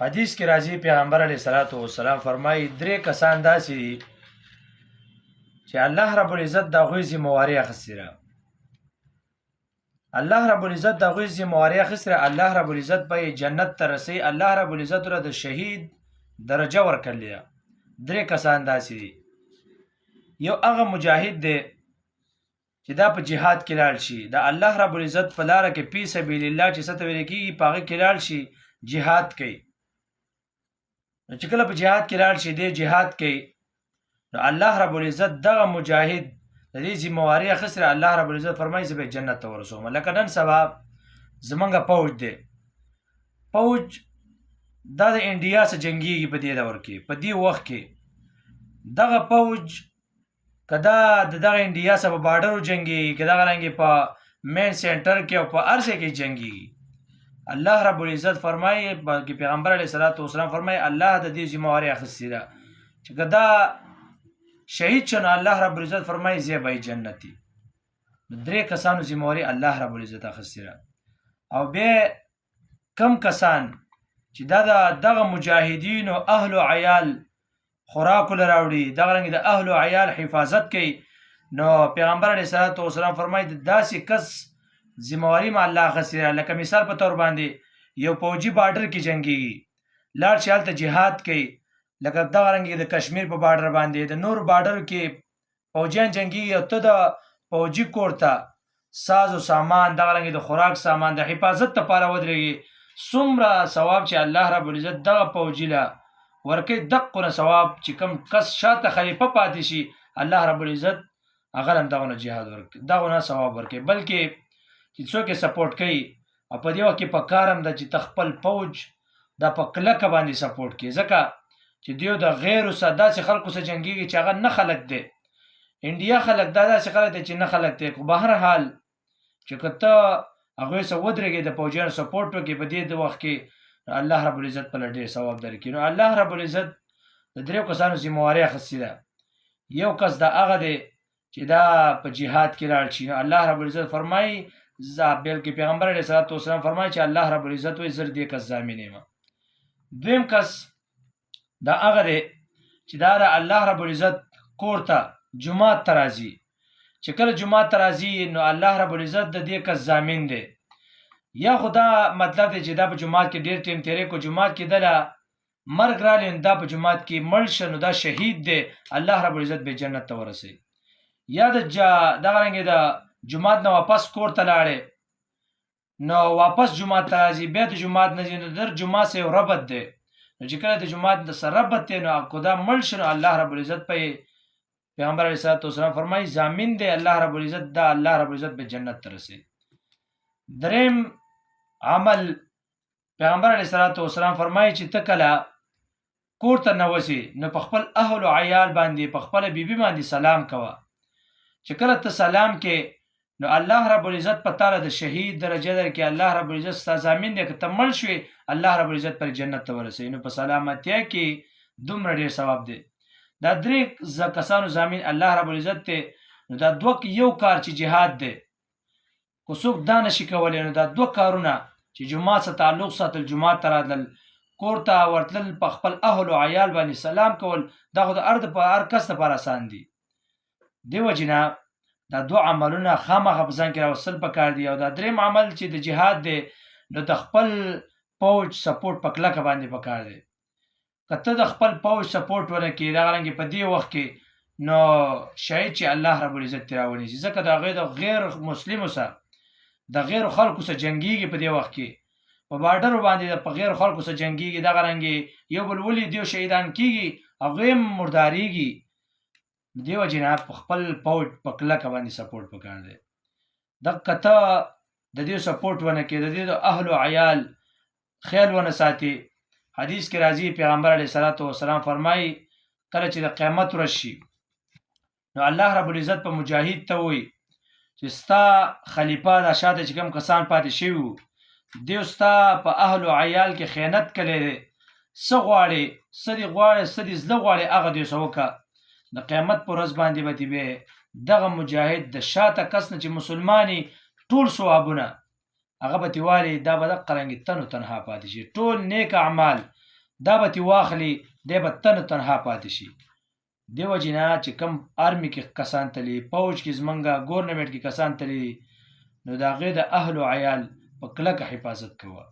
حدیث کې راځي پیغمبر علیه الصلاۃ والسلام فرمایي درې کسان داسې دي چې الله رب العزت د هغوی ذمہواري اخیستې ده. الله رب العزت د هغوی ذمہواري اخیستې ده. الله رب العزت به جنت ته رسوي. الله رب العزت ورته د شهید درجه ورکړلې ده. درې کسان داسې دي. یو هغه مجاهد دی چې دا په جهاد کې لاړ شي، د الله رب العزت په لاره کې فی سبیل الله چې څه ته ویل کېږي په هغه کې لاړ شي، جهاد کوي. نو چې کله په جهاد کې لاړ شي دی جهاد کوي، نو الله رب العزت دغه مجاهد د دې ذمہواري اخیستې. الله رب العزت فرمایي زه به جنت ته ورسوم. لکه نن سبا زمونږ پوج دی، پوج دا د انډیا سره جنګیږي په دې دور کې، په دې وخت کې دغه پوج کدا دغه انډیا سره په بارډر جنګي، کدا غرانګي په مین سنټر کې او په ارسه کې جنګي. الله رب العزت فرمایي چې پیغمبر علیه الصلاۃ والسلام فرمایي الله د دې ذمہواري اخیستې ده چې کدا شهید شنو الله رب العزت فرمایي زه به جنتی. درې کسانو ذمہواري الله رب العزت اخیستې ده. او به کم کسان چې دغه مجاهدین او اهل او عیال خوراک لراوړي، دغه رنګ د اهل او عیال حفاظت کوي، نو پیغمبر علیه الصلاۃ والسلام فرمایي داسې کس ذمہواري ما الله اخیستې. لکه مثال په تور باندې یو فوجي بارډر کې جنګيږي، لاړ شي هلته جهاد کوي، لکه دغه رنګ د کشمیر په بارډر باندې د نور بارډر کې فوجیان جنګيږي، او ته د فوجي کور ته ساز او سامان، دغه رنګ د خوراک سامان د حفاظت لپاره ودرېږي، څومره ثواب چې الله رب العزت دغه فوجي له ورکوي، دقونه ثواب چې کم کس شاته خلیفه پاتې شي الله رب العزت هغه هم دغه جهاد ورکوي، دغه ثواب ورکوي. بلکې چې څوک یې سپورټ کوي او په دې وخت کې په کار هم ده چې تخپل فوج دا په کلکه باندې سپورټ کوي، ځکه چې دیو د غیرو سره داسې خلکو سره جنګېږي چې هغه نه خلک دی. انډیا خلک دا داسې خلک دی چې نه خلک دی، خو به هر حال چې که ته هغوی سره ودرېږې د فوجیانو سپورټ وکړې په دې د وخت کې الله رب العزت په ډېر ثواب درکړي. نو الله رب العزت د درېو کسانو ذمہواري اخیستې ده. یو کس دا هغه دی چې دا په جهاد کې لاړ شي، نو الله رب العزت فرمایي بلکې پیغمبر علیه الصلاۃ والسلام فرمایي چې الله رب العزت وایي زه دې کس ضامن یم. دویم کس دا هغه دی چې دا د الله رب العزت کور ته جومات ته راځي. چې کله جومات ته راځي نو الله رب العزت د دې کس ضامن دی. یا خدا مطلب دی چې دا په جومات کې ډېر ټیم تیری کو، جومات کې دله مرګ رالی، دا په جومات کې مړ شه نو دا شهید دی، الله رب العزت به جنت ته ورسوي. یا دغه رنګې د جومات نه واپس کور ته لاړې نو واپس جومات ته راځي، بیا د جومات نه ځي، نو در جومات سره یو ربط دی، نو چې کله د جومات سره ربط دی نو که دا مړ شي نو الله رب العزت په پیغمبر علیه الصلاۃ والسلام فرمایي ضامن دی الله رب العزت، دا الله رب العزت به جنت ته رسوي. دریم عمل پیغمبر علیه الصلاۃ والسلام فرمایي چې ته کله کور ته نوځې نو په خپل اهل او عیال باندې په خپله بیبي باندې سلام کوه. چې کله ته سلام کې نو الله رب العزت په تعالی د شهید درجه درکړي. الله رب العزت ستا ضامن دی که ته مړ شوې الله رب العزت پر جنت ته ورسوي. نو په سلامتیا کې دومره ډېر ثواب دی. دا درې کسانو ضامن الله رب العزت دی. نو دا دوه یو کار چې جهاد دی، که څوک دا نشي کولی نو دا دوه کارونه چې جومات سره تعلق ساتل، جومات ته راتلل، کور ته ورتلل، په خپل اهل او عیال باندې سلام کول، دا خو د هر کس لپاره آسان دي. دې وجې نه دا دوه عملونه خامخا په ځان کې راوستل پکار دي. او دا دریم عمل چې د جهاد دی نو د خپل فوج سپورټ په کلکه باندې پکار دی. که ته د خپل فوج سپورټ ونه کړې دغه رنګې په دې وخت کې نو شاید چې الله رب العزت ترې راونیسي، ځکه د هغوی د غیر مسلمو سره د غیرو خلکو سره جنګېږي په دې وخت کې، په بارډرو باندې په غیرو خلکو سره جنګېږي، دغه رنګې یو بل ولي دیو شهیدان کېږي، هغوی هم مردارېږي. دې وجې نه په خپل فوج په کلکه باندې سپورټ پکار دی. که ته د دې سپورټ ونه کړې، د دې د اهل او عیال خیال ونه ساتې، حدیث کې راځي پیغمبر علیه الصلاۃ والسلام فرمایي کله چې د قیامت ورځ شي نو الله رب العزت په مجاهد ته وایي چې ستا خلیفه دا شاته چې کوم کسان پاتې شوي وو دیو ستا په اهل او عیال کې خیانت کړی دی، څه غواړې، څه دې غواړې، څه دې زده غواړې، هغه دې ورسه وکړه. د قیامت په ورځ باندې به دې دغه مجاهد د شاته کس نه چې مسلمانې ټول ثوابونه هغه به تیوالي دا به دغه رنګې تن و تنها پاتې شي. ټول نیک اعمال دا به تې واخلي دی به تنها پاتې شي. دیو جنا چې کم آرمی کې کسان تلي فوج کې زمونږه ګورنمنټ کې کسان تلي نو د هغې د اهل و عیال په کلکه حفاظت کوه.